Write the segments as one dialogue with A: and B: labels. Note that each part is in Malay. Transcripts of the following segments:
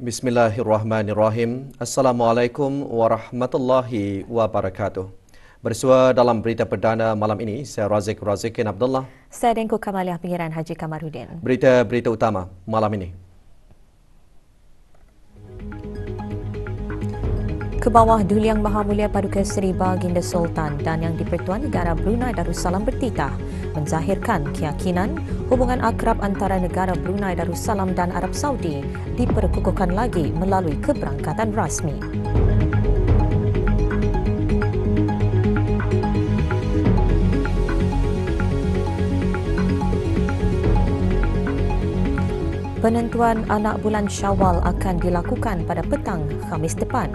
A: Bismillahirrahmanirrahim. Assalamualaikum warahmatullahi wabarakatuh. Bersua dalam berita perdana malam ini, saya Razikin Abdullah.
B: Saya Dengku Kamaliah Pengiran Haji Kamarudin.
A: Berita utama malam ini.
B: Ke bawah Duli Yang Maha Mulia Paduka Seri Baginda Sultan dan Yang di-Pertuan Negara Brunei Darussalam bertitah menzahirkan keyakinan hubungan akrab antara negara Brunei Darussalam dan Arab Saudi diperkukuhkan lagi melalui keberangkatan rasmi. Penentuan anak bulan Syawal akan dilakukan pada petang Khamis depan.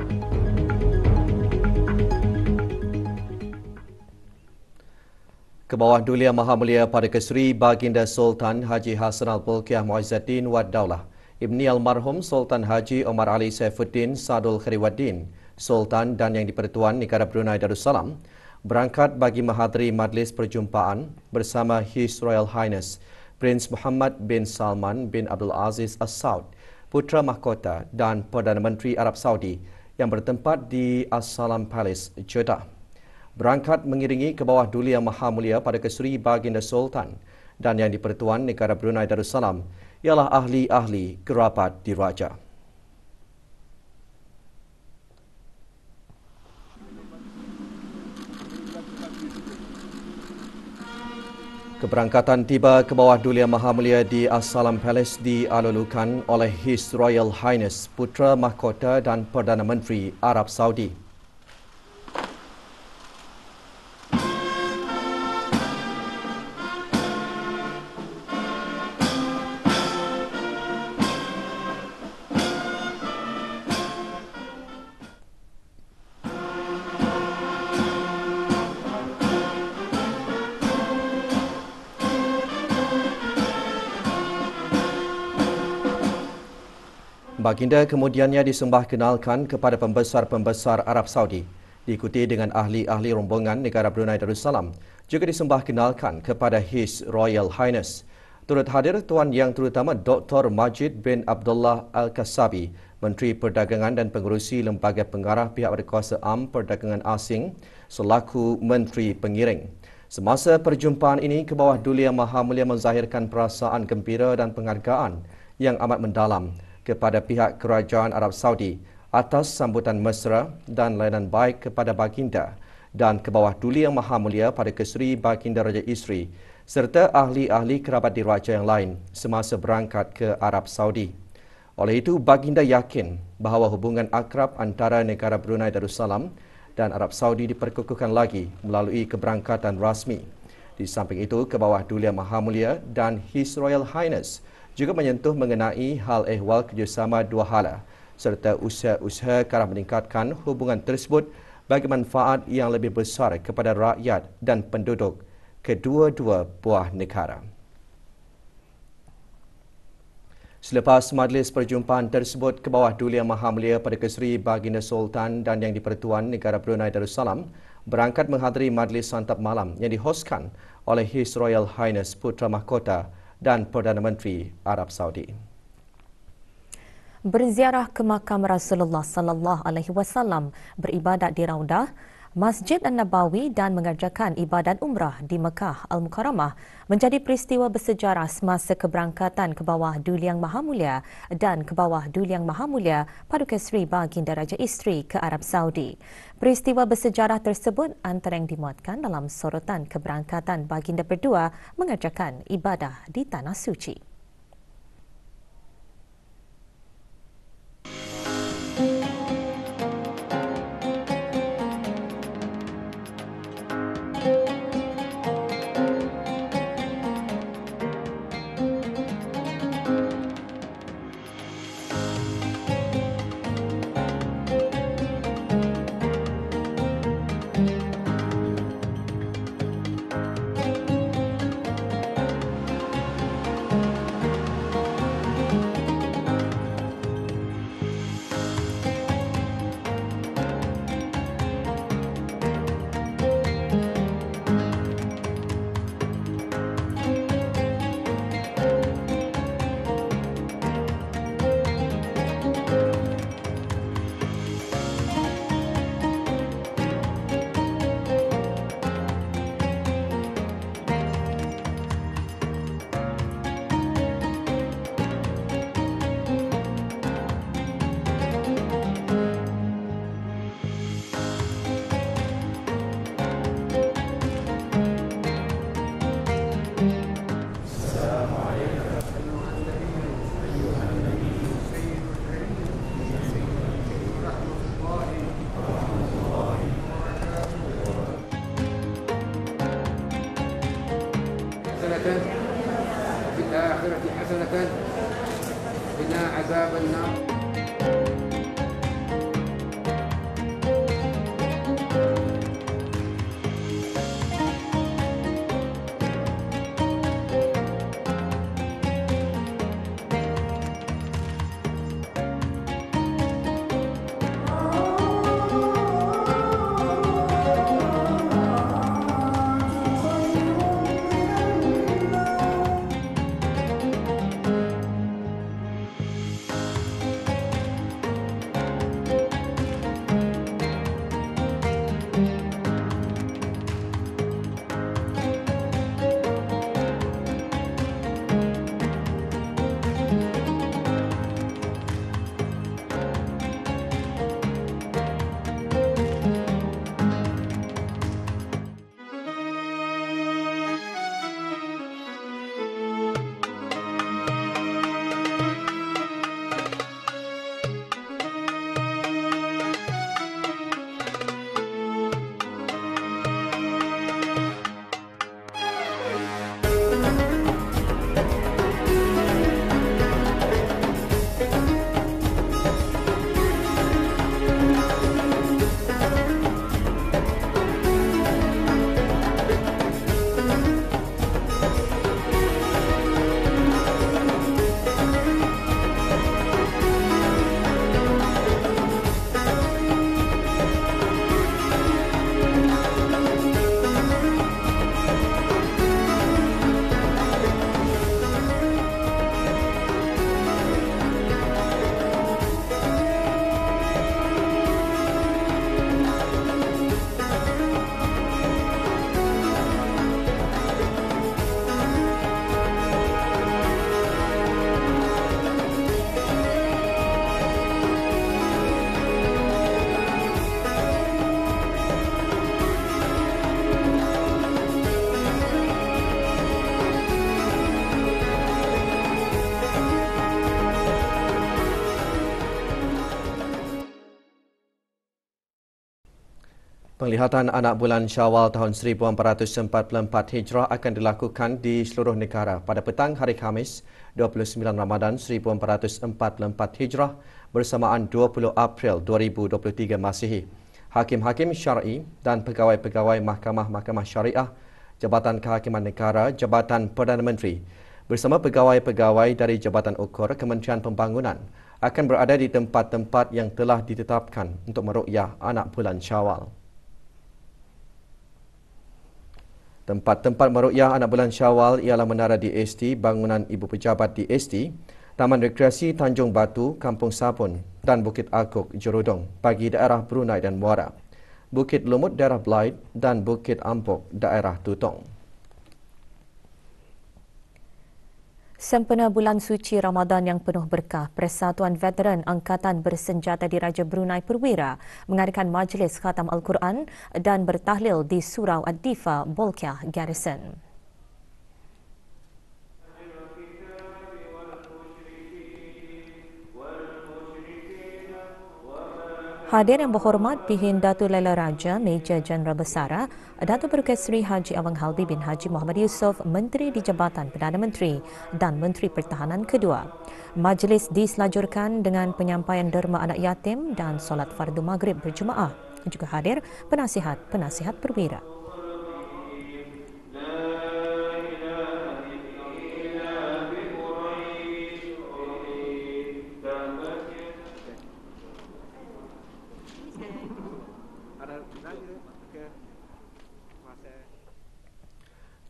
A: Ke bawah Duli Yang Maha Mulia Paduka Seri Baginda Sultan Haji Hassanal Bolkiah Muizzuddin Wad Daulah, Ibni Almarhum Sultan Haji Omar Ali Saifuddin Sadul Khairuddin, Sultan dan Yang di-Pertuan Negara Brunei Darussalam, berangkat bagi menghadiri majlis perjumpaan bersama His Royal Highness Prince Muhammad bin Salman bin Abdul Aziz As Saud, Putra Mahkota dan Perdana Menteri Arab Saudi yang bertempat di As-Salam Palace, Jeddah. Berangkat mengiringi ke bawah Duli Yang Maha Mulia Paduka Seri Baginda Sultan dan Yang di-Pertuan Negara Brunei Darussalam ialah ahli-ahli kerabat diraja. Keberangkatan tiba ke bawah Duli Yang Maha Mulia di As-Salam Palace dialulukan oleh His Royal Highness Putra Mahkota dan Perdana Menteri Arab Saudi. Baginda kemudiannya disembah kenalkan kepada pembesar-pembesar Arab Saudi, diikuti dengan ahli-ahli rombongan negara Brunei Darussalam, juga disembah kenalkan kepada His Royal Highness. Turut hadir Tuan Yang Terutama Dr. Majid bin Abdullah Al-Kasabi, Menteri Perdagangan dan Pengerusi Lembaga Pengarah Pihak Berkuasa Am Perdagangan Asing, selaku Menteri Pengiring. Semasa perjumpaan ini, ke bawah Duli Yang Maha Mulia menzahirkan perasaan gembira dan penghargaan yang amat mendalam kepada pihak Kerajaan Arab Saudi atas sambutan mesra dan layanan baik kepada baginda dan ke bawah Duli Yang Maha Mulia Paduka Seri Baginda Raja Isri serta ahli-ahli kerabat diraja yang lain semasa berangkat ke Arab Saudi. Oleh itu, baginda yakin bahawa hubungan akrab antara negara Brunei Darussalam dan Arab Saudi diperkukuhkan lagi melalui keberangkatan rasmi. Di samping itu, ke bawah Duli Yang Maha Mulia dan His Royal Highness juga menyentuh mengenai hal ehwal kerjasama dua hala serta usaha-usaha ke arah meningkatkan hubungan tersebut bagi manfaat yang lebih besar kepada rakyat dan penduduk kedua-dua buah negara. Selepas majlis perjumpaan tersebut, ke bawah Duli Yang Maha Mulia Paduka Seri Baginda Sultan dan Yang di-Pertuan Negara Brunei Darussalam berangkat menghadiri majlis santap malam yang dihoskan oleh His Royal Highness Putra Mahkota dan Perdana Menteri Arab Saudi.
B: Berziarah ke makam Rasulullah sallallahu alaihi wasallam, beribadat di Raudah, Masjid An-Nabawi dan mengerjakan ibadat umrah di Mekah Al-Mukarramah menjadi peristiwa bersejarah semasa keberangkatan ke bawah Duli Yang Maha Mulia dan ke bawah Duli Yang Maha Mulia Paduka Seri Baginda Raja Isri ke Arab Saudi. Peristiwa bersejarah tersebut antara yang dimuatkan dalam sorotan keberangkatan baginda berdua mengerjakan ibadah di Tanah Suci.
C: وفي الآخرة حسنة وقنا عذاب النار.
A: Penglihatan anak bulan Syawal tahun 1444 Hijrah akan dilakukan di seluruh negara pada petang hari Khamis 29 Ramadan 1444 Hijrah bersamaan 20 April 2023 Masihi. Hakim-hakim syar'i dan pegawai-pegawai mahkamah-mahkamah syariah, Jabatan Kehakiman Negara, Jabatan Perdana Menteri bersama pegawai-pegawai dari Jabatan Ukur Kementerian Pembangunan akan berada di tempat-tempat yang telah ditetapkan untuk meruqyah anak bulan Syawal. Tempat-tempat meruqyah anak bulan Syawal ialah Menara DST, Bangunan Ibu Pejabat DST, Taman Rekreasi Tanjung Batu, Kampung Sabun dan Bukit Akuk, Jerudong bagi daerah Brunei dan Muara, Bukit Lumut daerah Blaid dan Bukit Ampuk daerah Tutong.
B: Sempena bulan suci Ramadan yang penuh berkah, Persatuan Veteran Angkatan Bersenjata Diraja Brunei Perwira mengadakan majlis khatam Al-Quran dan bertahlil di Surau Ad-Difa, Bolkiah Garrison. Hadir yang berhormat Pihin Datuk Laila Raja, Major Jeneral Besara, Datuk Pertukas Seri Haji Awang Haldi bin Haji Muhammad Yusof, Menteri di Jabatan Perdana Menteri dan Menteri Pertahanan kedua. Majlis diselajurkan dengan penyampaian derma anak yatim dan solat fardu maghrib berjemaah. Juga hadir penasihat-penasihat perwira.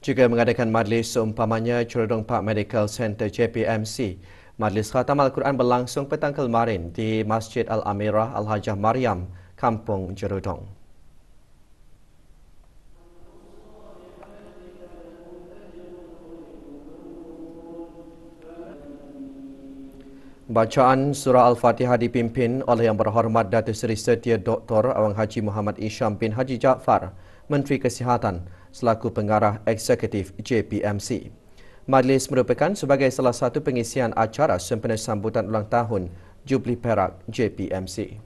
A: Juga mengadakan majlis seumpamanya Jerudong Park Medical Center JPMC. Majlis Khatam Al-Quran berlangsung petang kemarin di Masjid Al-Amirah Al-Hajah Maryam, Kampung Jerudong. Bacaan surah Al-Fatihah dipimpin oleh Yang Berhormat Datuk Seri Setia Dr. Awang Haji Muhammad Isham bin Haji Jaafar, Menteri Kesihatan selaku pengarah eksekutif JPMC. Majlis merupakan sebagai salah satu pengisian acara sempena sambutan ulang tahun Jubli Perak JPMC.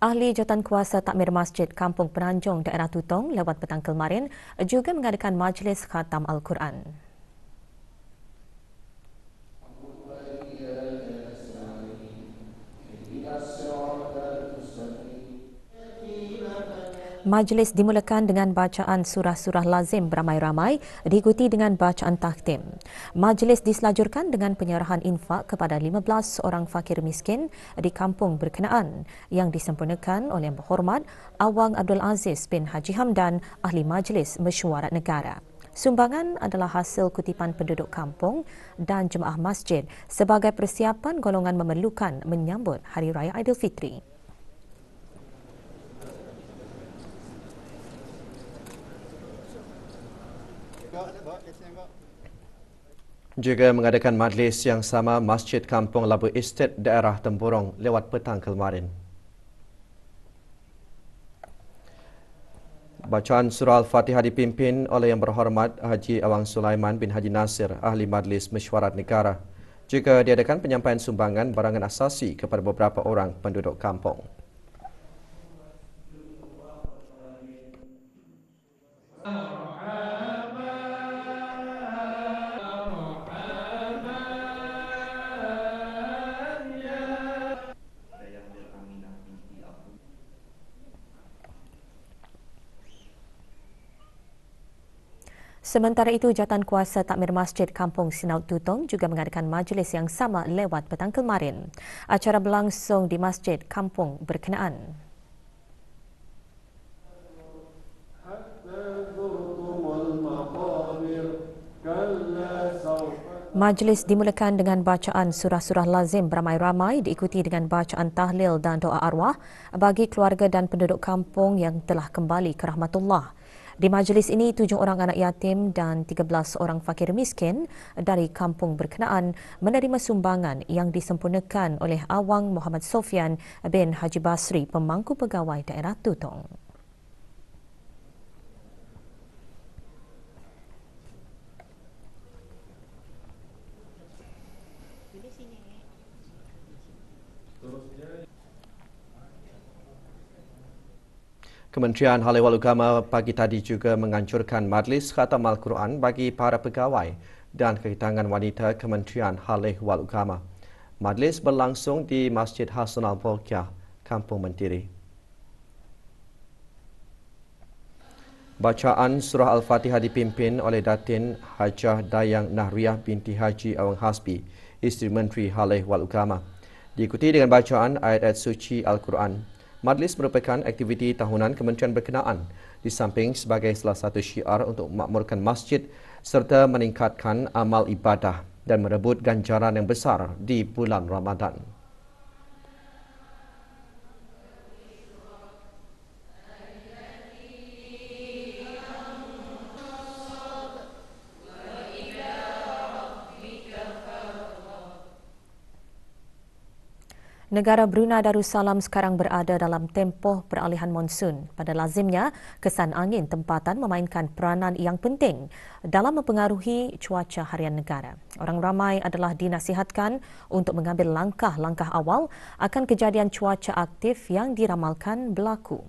B: Ahli Jawatankuasa Takmir Masjid Kampung Penanjung daerah Tutong lewat petang kemarin juga mengadakan majlis khatam Al-Quran. Majlis dimulakan dengan bacaan surah-surah lazim beramai-ramai diikuti dengan bacaan takhtim. Majlis diselajurkan dengan penyerahan infak kepada 15 orang fakir miskin di kampung berkenaan yang disempurnakan oleh Yang Berhormat Awang Abdul Aziz bin Haji Hamdan, Ahli Majlis Mesyuarat Negara. Sumbangan adalah hasil kutipan penduduk kampung dan jemaah masjid sebagai persiapan golongan memerlukan menyambut Hari Raya Aidilfitri.
A: Juga mengadakan majlis yang sama Masjid Kampung Labu Estate daerah Temburong lewat petang kemarin. Bacaan surah Al-Fatihah dipimpin oleh Yang Berhormat Haji Awang Sulaiman bin Haji Nasir, Ahli Majlis Mesyuarat Negara. Juga diadakan penyampaian sumbangan barangan asasi kepada beberapa orang penduduk kampung.
B: Sementara itu, Jawatankuasa Takmir Masjid Kampung Sinaut Tutong juga mengadakan majlis yang sama lewat petang kemarin. Acara berlangsung di Masjid Kampung berkenaan. Majlis dimulakan dengan bacaan surah-surah lazim beramai-ramai diikuti dengan bacaan tahlil dan doa arwah bagi keluarga dan penduduk kampung yang telah kembali ke rahmatullah. Di majlis ini, 7 orang anak yatim dan 13 orang fakir miskin dari kampung berkenaan menerima sumbangan yang disempurnakan oleh Awang Muhammad Sofian bin Haji Basri, pemangku pegawai daerah Tutong.
A: Kementerian Hal Ehwal Agama pagi tadi juga menganjurkan majlis khatam Al-Quran bagi para pegawai dan kehitangan wanita Kementerian Hal Ehwal Agama. Majlis berlangsung di Masjid Hasan Al-Bolkiah, Kampung Mentiri. Bacaan surah Al-Fatihah dipimpin oleh Datin Hajah Dayang Nahriyah binti Haji Awang Hasbi, Isteri Menteri Hal Ehwal Agama. Diikuti dengan bacaan ayat-ayat suci Al-Quran. Majlis merupakan aktiviti tahunan kementerian berkenaan di samping sebagai salah satu syiar untuk memakmurkan masjid serta meningkatkan amal ibadah dan merebut ganjaran yang besar di bulan Ramadan.
B: Negara Brunei Darussalam sekarang berada dalam tempoh peralihan monsun. Pada lazimnya, kesan angin tempatan memainkan peranan yang penting dalam mempengaruhi cuaca harian negara. Orang ramai adalah dinasihatkan untuk mengambil langkah-langkah awal akan kejadian cuaca aktif yang diramalkan berlaku.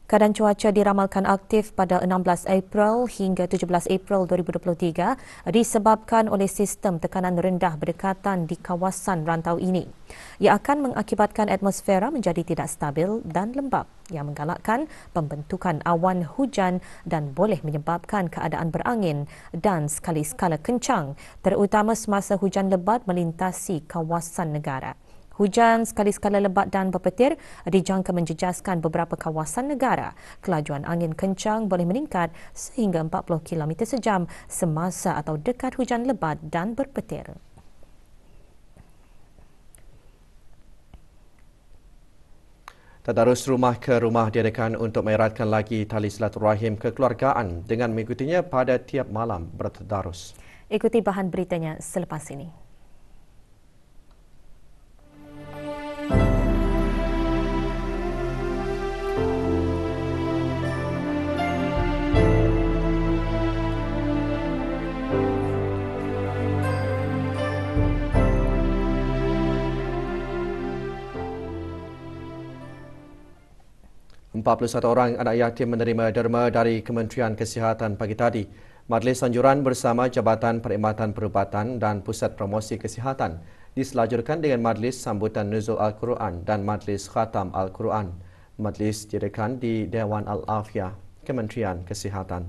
B: Keadaan cuaca diramalkan aktif pada 16 April hingga 17 April 2023 disebabkan oleh sistem tekanan rendah berdekatan di kawasan rantau ini. Ia akan mengakibatkan atmosfera menjadi tidak stabil dan lembap yang menggalakkan pembentukan awan hujan dan boleh menyebabkan keadaan berangin dan sekali-sekala kencang, terutama semasa hujan lebat melintasi kawasan negara. Hujan sekali-sekala lebat dan berpetir dijangka menjejaskan beberapa kawasan negara. Kelajuan angin kencang boleh meningkat sehingga 40 km sejam semasa atau dekat hujan lebat dan berpetir.
A: Tadarus rumah ke rumah diadakan untuk mengeratkan lagi tali silaturahim kekeluargaan dengan mengikutinya pada tiap malam bertadarus.
B: Ikuti bahan beritanya selepas ini.
A: 41 orang anak yatim menerima derma dari Kementerian Kesihatan pagi tadi. Majlis Anjuran bersama Jabatan Perkhidmatan Perubatan dan Pusat Promosi Kesihatan diselajurkan dengan Majlis Sambutan Nuzul Al-Quran dan Majlis Khatam Al-Quran. Majlis diadakan di Dewan Al-Afiyah, Kementerian Kesihatan.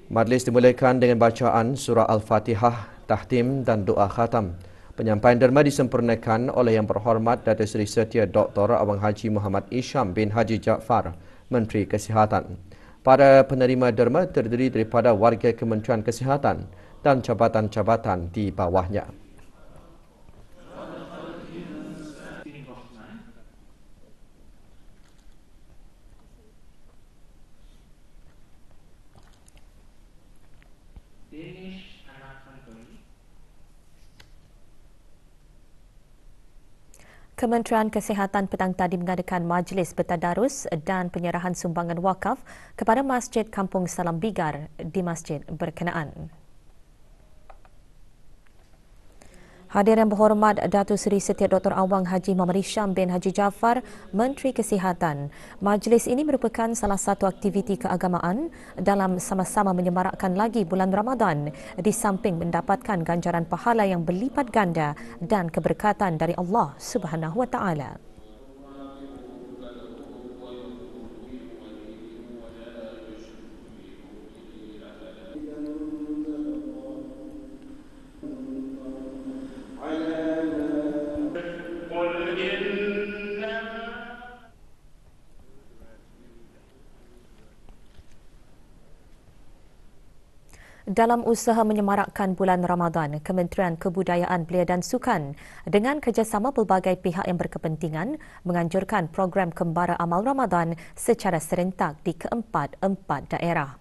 A: Majlis dimulakan dengan bacaan surah Al-Fatihah, tahtim dan doa khatam. Penyampaian derma disempurnakan oleh Yang Berhormat Datuk Seri Setia Dr. Awang Haji Muhammad Isham bin Haji Jaafar, Menteri Kesihatan. Para penerima derma terdiri daripada warga Kementerian Kesihatan dan jabatan-jabatan di bawahnya.
B: Kementerian Kesihatan petang tadi mengadakan majlis bertadarus dan penyerahan sumbangan wakaf kepada Masjid Kampung Salam Bigar di masjid berkenaan. Hadirin yang berhormat Datuk Seri Setia Dr. Awang Haji Muhammad Isham bin Haji Jaafar, Menteri Kesihatan. Majlis ini merupakan salah satu aktiviti keagamaan dalam sama-sama menyemarakkan lagi bulan Ramadan di samping mendapatkan ganjaran pahala yang berlipat ganda dan keberkatan dari Allah Subhanahu Wa Taala. Dalam usaha menyemarakkan bulan Ramadan, Kementerian Kebudayaan Belia dan Sukan dengan kerjasama pelbagai pihak yang berkepentingan menganjurkan program Kembara Amal Ramadan secara serentak di keempat-empat daerah.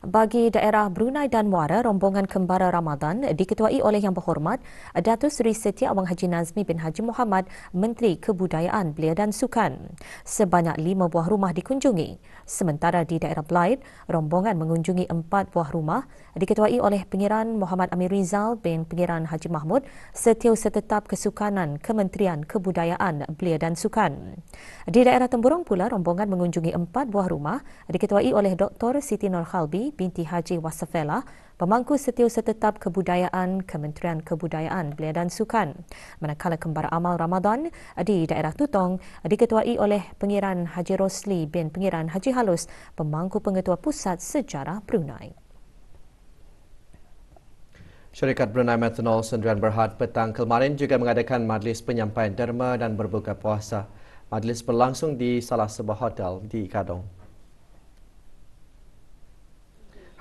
B: Bagi daerah Brunei dan Muara, rombongan Kembara Ramadan diketuai oleh Yang Berhormat Datuk Seri Setia Awang Haji Nazmi bin Haji Muhammad, Menteri Kebudayaan Belia dan Sukan. Sebanyak 5 buah rumah dikunjungi. Sementara di daerah Blyth, rombongan mengunjungi 4 buah rumah diketuai oleh Pengiran Muhammad Amir Rizal bin Pengiran Haji Mahmud, Setiausaha Tetap Kesukanan Kementerian Kebudayaan Belia dan Sukan. Di daerah Temburong pula, rombongan mengunjungi 4 buah rumah diketuai oleh Dr. Siti Nur Khalbi binti Haji Wasafela, Pemangku Setiausaha Tetap Kebudayaan Kementerian Kebudayaan Belia dan Sukan. Manakala Kembara Amal Ramadan di daerah Tutong diketuai oleh Pengiran Haji Rosli bin Pengiran Haji Halus, Pemangku Pengetua Pusat Sejarah Brunei.
A: Syarikat Brunei Methanol Sdn Berhad petang kemarin juga mengadakan majlis penyampaian derma dan berbuka puasa. Majlis berlangsung di salah sebuah hotel di Kadong.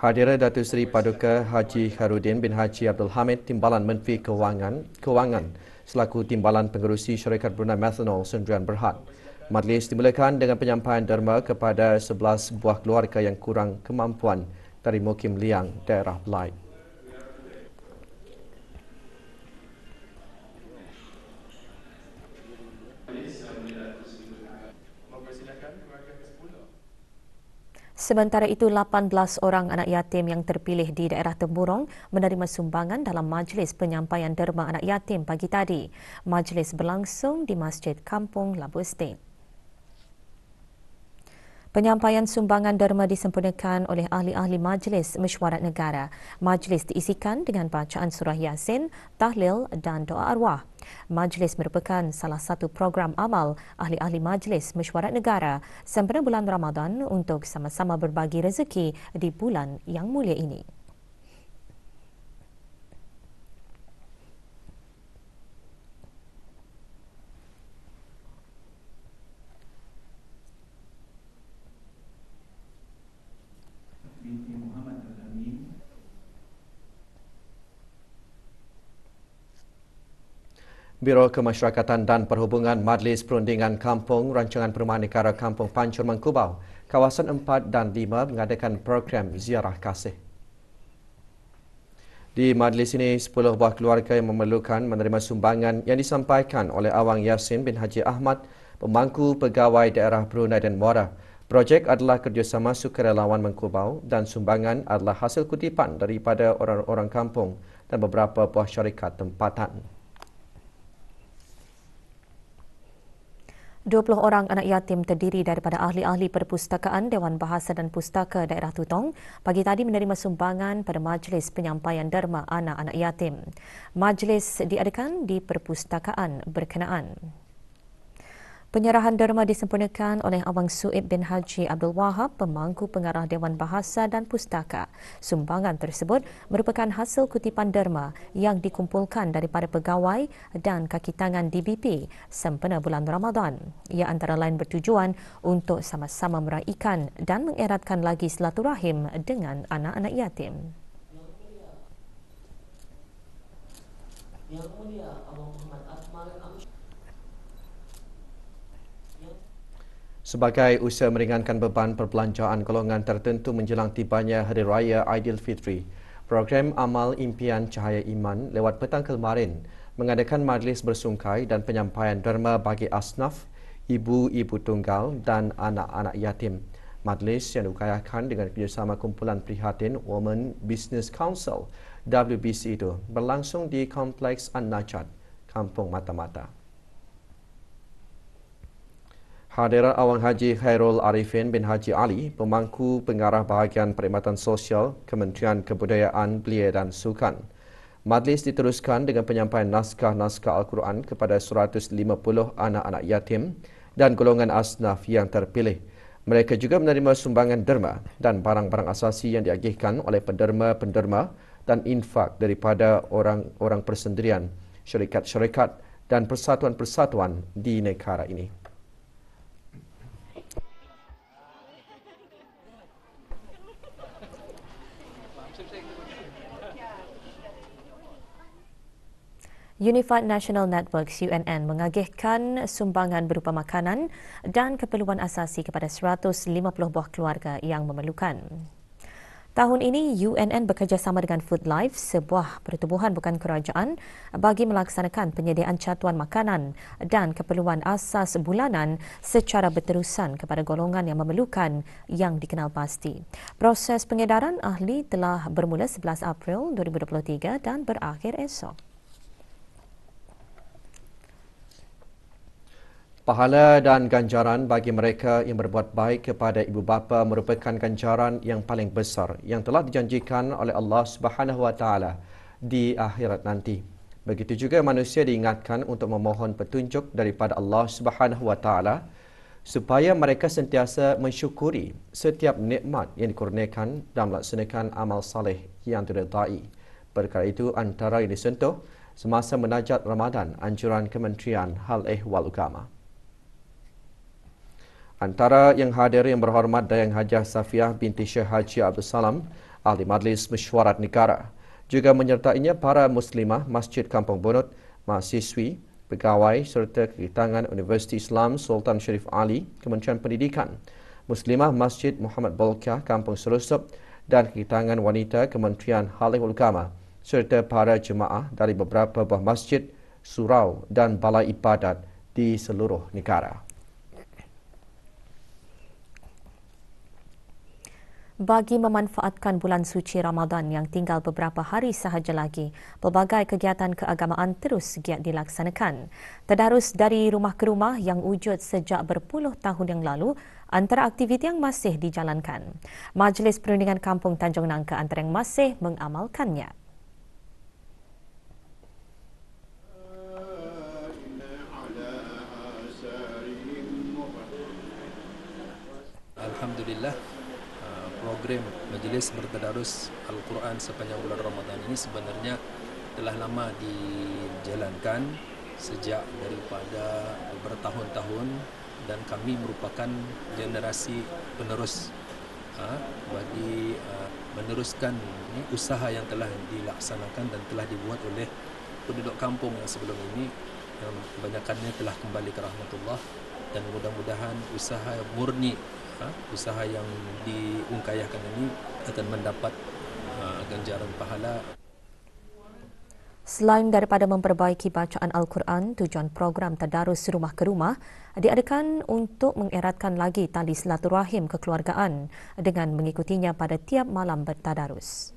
A: Hadira Datuk Seri Paduka Haji Khairudin bin Haji Abdul Hamid, Timbalan Menteri Kewangan selaku Timbalan Pengerusi Syarikat Brunei Methanol Sdn Berhad. Majlis dimulakan dengan penyampaian derma kepada 11 buah keluarga yang kurang kemampuan dari Mukim Liang, daerah Blyth.
B: Sementara itu, 18 orang anak yatim yang terpilih di daerah Temburong menerima sumbangan dalam majlis penyampaian derma anak yatim pagi tadi. Majlis berlangsung di Masjid Kampung Labu Estate. Penyampaian sumbangan derma disempurnakan oleh ahli-ahli Majlis Mesyuarat Negara. Majlis diisikan dengan bacaan surah Yasin, tahlil dan doa arwah. Majlis merupakan salah satu program amal ahli-ahli Majlis Mesyuarat Negara sempena bulan Ramadan untuk sama-sama berbagi rezeki di bulan yang mulia ini.
A: Biro Kemasyarakatan dan Perhubungan Majlis Perundingan Kampung Rancangan Perumahan Negara Kampung Pancur Mangkubau, Kawasan 4 dan 5 mengadakan program ziarah kasih. Di majlis ini, 10 buah keluarga yang memerlukan menerima sumbangan yang disampaikan oleh Awang Yasin bin Haji Ahmad, Pemangku Pegawai Daerah Brunei dan Muara. Projek adalah kerjasama sukarelawan Mangkubau dan sumbangan adalah hasil kutipan daripada orang-orang kampung dan beberapa buah syarikat tempatan.
B: 20 orang anak yatim terdiri daripada ahli-ahli perpustakaan Dewan Bahasa dan Pustaka Daerah Tutong pagi tadi menerima sumbangan pada majlis penyampaian derma anak-anak yatim. Majlis diadakan di perpustakaan berkenaan. Penyerahan derma disempurnakan oleh Abang Suib bin Haji Abdul Wahab, pemangku pengarah Dewan Bahasa dan Pustaka. Sumbangan tersebut merupakan hasil kutipan derma yang dikumpulkan daripada pegawai dan kaki tangan DBP sempena bulan Ramadan. Ia antara lain bertujuan untuk sama-sama meraihkan dan mengeratkan lagi silaturahim dengan anak-anak yatim.
D: Yang Mulia Abang Muhammad Akmal
A: Sebagai usaha meringankan beban perbelanjaan golongan tertentu menjelang tibanya Hari Raya Aidilfitri, program Amal Impian Cahaya Iman lewat petang kemarin mengadakan majlis bersungkai dan penyampaian derma bagi asnaf, ibu-ibu tunggal dan anak-anak yatim. Majlis yang diupayakan dengan kerjasama kumpulan prihatin Women Business Council WBC itu berlangsung di Kompleks An-Najat, Kampung Mata-Mata. Hadirat Awang Haji Khairul Arifin bin Haji Ali, pemangku pengarah bahagian Perkhidmatan Sosial Kementerian Kebudayaan, Belia dan Sukan. Majlis diteruskan dengan penyampaian naskah-naskah Al-Quran kepada 150 anak-anak yatim dan golongan asnaf yang terpilih. Mereka juga menerima sumbangan derma dan barang-barang asasi yang diagihkan oleh penderma-penderma dan infak daripada orang-orang persendirian, syarikat-syarikat dan persatuan-persatuan di negara ini.
B: Unified National Networks UNN mengagihkan sumbangan berupa makanan dan keperluan asasi kepada 150 buah keluarga yang memerlukan. Tahun ini, UNN bekerjasama dengan Foodlife, sebuah pertubuhan bukan kerajaan, bagi melaksanakan penyediaan catuan makanan dan keperluan asas bulanan secara berterusan kepada golongan yang memerlukan yang dikenal pasti. Proses pengedaran ahli telah bermula 11 April 2023 dan berakhir esok.
A: Pahala dan ganjaran bagi mereka yang berbuat baik kepada ibu bapa merupakan ganjaran yang paling besar yang telah dijanjikan oleh Allah Subhanahu Wa Taala di akhirat nanti. Begitu juga manusia diingatkan untuk memohon petunjuk daripada Allah Subhanahu Wa Taala supaya mereka sentiasa mensyukuri setiap nikmat yang dikurniakan dan melaksanakan amal saleh yang diredai. Perkara itu antara yang disentuh semasa menajat Ramadan anjuran Kementerian Hal Ehwal Agama. Antara yang hadir yang berhormat Dayang Hajah Safiah binti Syekh Haji Abdul Salam, Ahli Majlis Mesyuarat Negara. Juga menyertainya para muslimah Masjid Kampung Bunut, mahasiswi, pegawai serta kegitangan Universiti Islam Sultan Sharif Ali, Kementerian Pendidikan, muslimah Masjid Muhammad Bolkiah Kampung Serusup dan kegitangan wanita Kementerian Hal Ehwal Agama serta para jemaah dari beberapa buah masjid, surau dan balai ibadat di seluruh negara.
B: Bagi memanfaatkan bulan suci Ramadan yang tinggal beberapa hari sahaja lagi, pelbagai kegiatan keagamaan terus giat dilaksanakan. Tadarus dari rumah ke rumah yang wujud sejak berpuluh tahun yang lalu antara aktiviti yang masih dijalankan. Majlis Perundingan Kampung Tanjung Nangka antara yang masih mengamalkannya.
E: Alhamdulillah, program Majlis Bertadarus Al-Quran sepanjang bulan Ramadan ini sebenarnya telah lama dijalankan sejak daripada bertahun-tahun dan kami merupakan generasi penerus bagi meneruskan usaha yang telah dilaksanakan dan telah dibuat oleh penduduk kampung yang sebelum ini, yang kebanyakannya telah kembali ke rahmatullah, dan mudah-mudahan usaha murni, usaha yang diungkayahkan ini akan mendapat ganjaran pahala.
B: Selain daripada memperbaiki bacaan Al-Quran, tujuan program Tadarus Rumah ke Rumah diadakan untuk mengeratkan lagi tali silaturahim kekeluargaan dengan mengikutinya pada tiap malam bertadarus.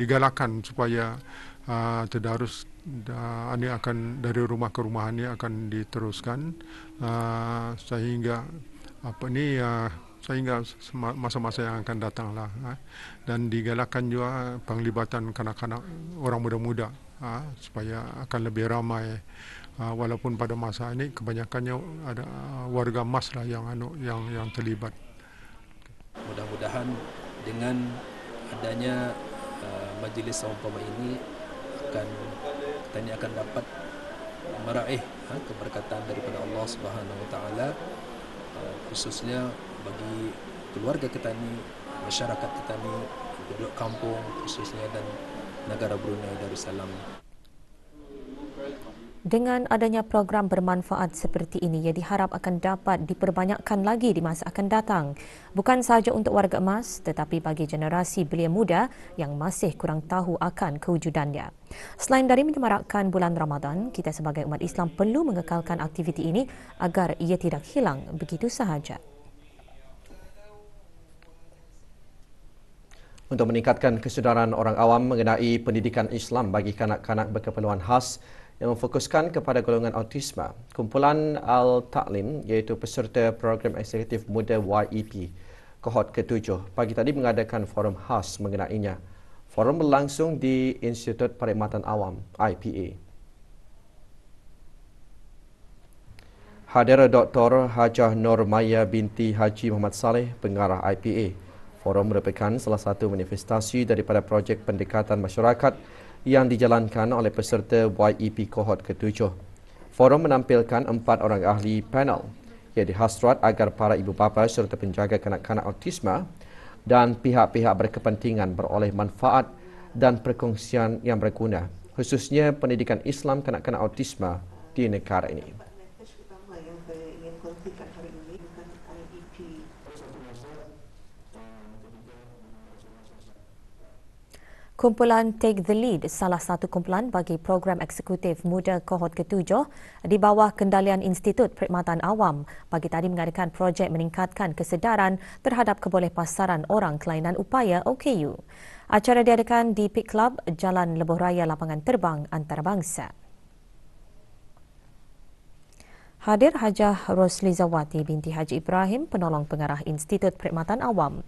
F: Digalakkan supaya tadarus ini akan dari rumah ke rumah ini akan diteruskan sehingga sehingga masa-masa yang akan datang lah, dan digalakkan juga penglibatan kanak-kanak orang muda-muda supaya akan lebih ramai, walaupun pada masa ini kebanyakannya ada warga mas lah yang terlibat.
E: Mudah-mudahan dengan adanya majlis seumpama ini kita akan dapat meraih keberkatan daripada Allah Subhanahu Wa Taala, khususnya bagi keluarga kita ni, masyarakat kita ni, penduduk kampung khususnya, dan negara Brunei Darussalam.
B: Dengan adanya program bermanfaat seperti ini, ia diharap akan dapat diperbanyakkan lagi di masa akan datang. Bukan sahaja untuk warga emas, tetapi bagi generasi belia muda yang masih kurang tahu akan kewujudannya. Selain dari menyemarakkan bulan Ramadan, kita sebagai umat Islam perlu mengekalkan aktiviti ini agar ia tidak hilang begitu sahaja.
A: Untuk meningkatkan kesedaran orang awam mengenai pendidikan Islam bagi kanak-kanak berkeperluan khas yang memfokuskan kepada golongan autisma, kumpulan Al-Ta'lim iaitu peserta program eksekutif muda YEP kohort ke-7 pagi tadi mengadakan forum khas mengenainya. Forum berlangsung di Institut Perkhidmatan Awam IPA. Hadir Dr. Hajah Nur Maya binti Haji Muhammad Saleh, pengarah IPA. Forum merupakan salah satu manifestasi daripada projek pendekatan masyarakat yang dijalankan oleh peserta YEP kohort ke-7. Forum menampilkan 4 orang ahli panel yang dihasrat agar para ibu bapa serta penjaga kanak-kanak autisma dan pihak-pihak berkepentingan beroleh manfaat dan perkongsian yang berguna, khususnya pendidikan Islam kanak-kanak autisma di negara ini.
B: Kumpulan Take the Lead, salah satu kumpulan bagi program eksekutif muda kohort ke-7 di bawah kendalian Institut Perkhidmatan Awam, pagi tadi mengadakan projek meningkatkan kesedaran terhadap kebolehpasaran orang kelainan upaya OKU. Acara diadakan di Pit Club, Jalan Lebuh Raya Lapangan Terbang Antarabangsa. Hadir Hajah Roslizawati binti Haji Ibrahim, penolong pengarah Institut Perkhidmatan Awam.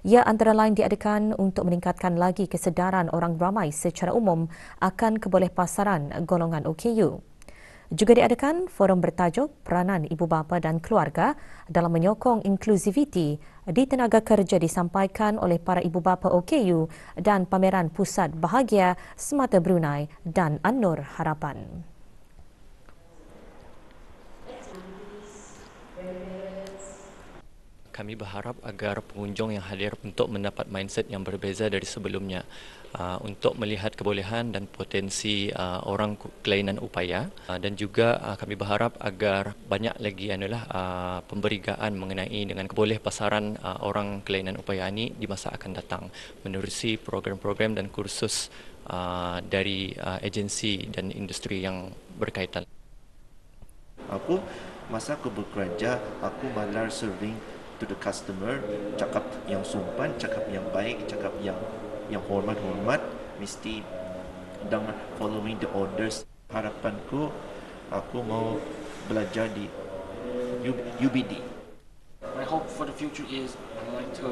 B: Ia antara lain diadakan untuk meningkatkan lagi kesedaran orang ramai secara umum akan kebolehpasaran golongan OKU. Juga diadakan forum bertajuk Peranan Ibu Bapa dan Keluarga dalam menyokong inklusiviti di tenaga kerja disampaikan oleh para ibu bapa OKU dan pameran Pusat Bahagia Semata Brunei dan An-Nur Harapan.
G: Kami berharap agar pengunjung yang hadir untuk mendapat mindset yang berbeza dari sebelumnya, untuk melihat kebolehan dan potensi orang kelainan upaya, dan juga kami berharap agar banyak lagi pemberigaan mengenai dengan kebolehpasaran orang kelainan upaya ini di masa akan datang menerusi program-program dan kursus dari agensi dan industri yang berkaitan.
H: Masa aku bekerja, aku malar serving to the customer, cakap yang sumpan, cakap yang baik, cakap yang hormat, mesti dengan following the orders. Harapanku, aku mau belajar di UBD.
I: My hope for the future is I'd like to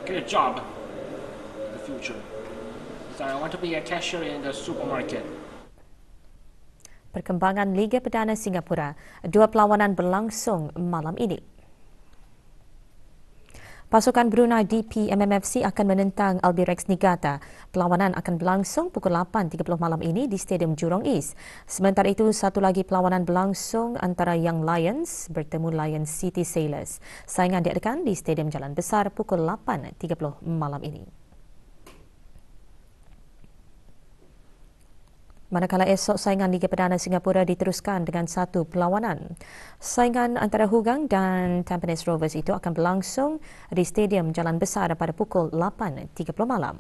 I: get a job in the future. So I want to be a cashier in the supermarket.
B: Perkembangan Liga Perdana Singapura, 2 perlawanan berlangsung malam ini. Pasukan Brunei DP MMFC akan menentang Albirex Niigata. Perlawanan akan berlangsung pukul 8.30 malam ini di Stadium Jurong East. Sementara itu, satu lagi perlawanan berlangsung antara Young Lions bertemu Lions City Sailors. Saingan diadakan di Stadium Jalan Besar pukul 8.30 malam ini. Manakala esok saingan Liga Perdana Singapura diteruskan dengan satu perlawanan. Saingan antara Hugang dan Tampines Rovers itu akan berlangsung di Stadium Jalan Besar pada pukul 8.30 malam.